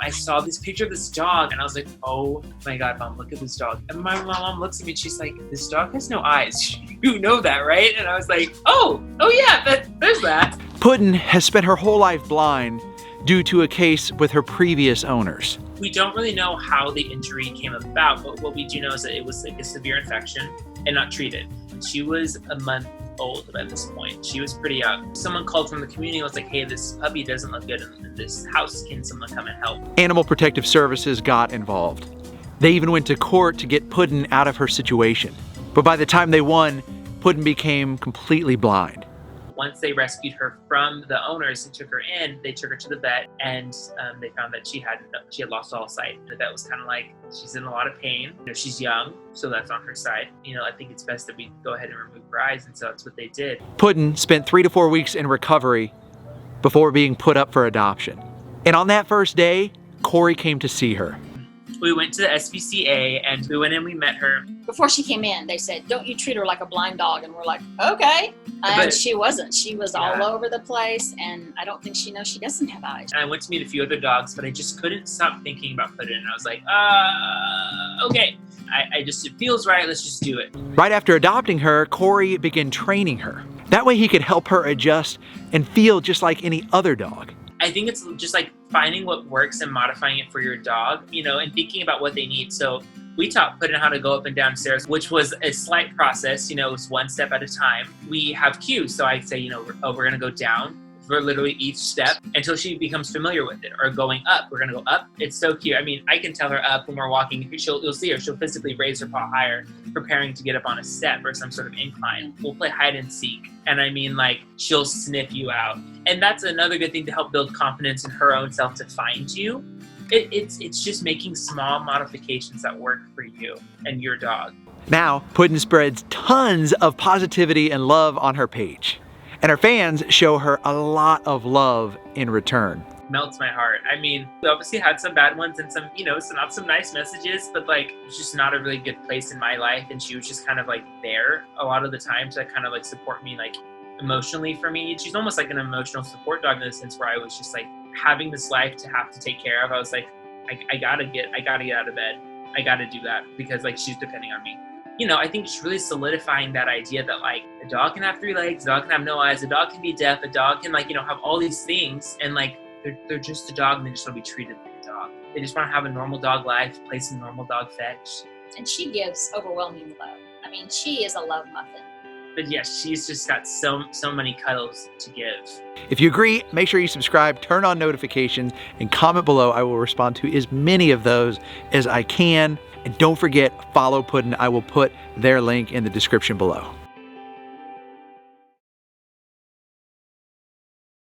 I saw this picture of this dog and I was like, oh my God, Mom, look at this dog. And my mom looks at me and she's like, this dog has no eyes. You know that, right? And I was like, oh yeah, there's that. Puddin has spent her whole life blind due to a case with her previous owners. We don't really know how the injury came about, but what we do know is that it was like a severe infection and not treated. She was a month old at this point. She was pretty young. Someone called from the community and was like, hey, this puppy doesn't look good in this house. Can someone come and help? Animal Protective Services got involved. They even went to court to get Puddin out of her situation. But by the time they won, Puddin became completely blind. Once they rescued her from the owners and took her in, they took her to the vet and they found that she had lost all sight. The vet was kind of like, she's in a lot of pain. You know, she's young, so that's on her side. You know, I think it's best that we go ahead and remove her eyes, and so that's what they did. Puddin spent 3 to 4 weeks in recovery before being put up for adoption. And on that first day, Corey came to see her. We went to the SPCA and we went in, we met her. Before she came in, they said, don't you treat her like a blind dog? And we're like, okay. And she wasn't. She was all over the place, and I don't think she knows she doesn't have eyes. And I went to meet a few other dogs, but I just couldn't stop thinking about Puddin. And I was like, okay. It feels right, let's just do it. Right after adopting her, Corey began training her. That way he could help her adjust and feel just like any other dog. I think it's just like finding what works and modifying it for your dog, you know, and thinking about what they need. So we taught Puddin how to go up and down stairs, which was a slight process, you know, it was one step at a time. We have cues. So I say, you know, we're going to go down for literally each step until she becomes familiar with it, or going up. We're going to go up. It's so cute. I mean, I can tell her up when we're walking. You'll see her. She'll physically raise her paw higher, preparing to get up on a step or some sort of incline. We'll play hide and seek. And I mean, like, she'll sniff you out. And that's another good thing to help build confidence in her own self to find you. It's just making small modifications that work for you and your dog. Now, Puddin spreads tons of positivity and love on her page. And her fans show her a lot of love in return. Melts my heart. I mean, we obviously had some bad ones and some, you know, not some nice messages, but like, it's just not a really good place in my life. And she was just kind of like there a lot of the time to kind of like support me, like emotionally for me. She's almost like an emotional support dog in the sense where I was just like having this life to have to take care of. I was like, I gotta get out of bed. I gotta do that because like she's depending on me. You know, I think it's really solidifying that idea that like a dog can have 3 legs, a dog can have no eyes, a dog can be deaf, a dog can like, you know, have all these things, and like they're just a dog and they just want to be treated like a dog. They just want to have a normal dog life, play some normal dog fetch. And she gives overwhelming love. I mean, she is a love muffin. But yes, she's just got so many cuddles to give. If you agree, make sure you subscribe, turn on notifications, and comment below. I will respond to as many of those as I can. And don't forget, follow Puddin. I will put their link in the description below.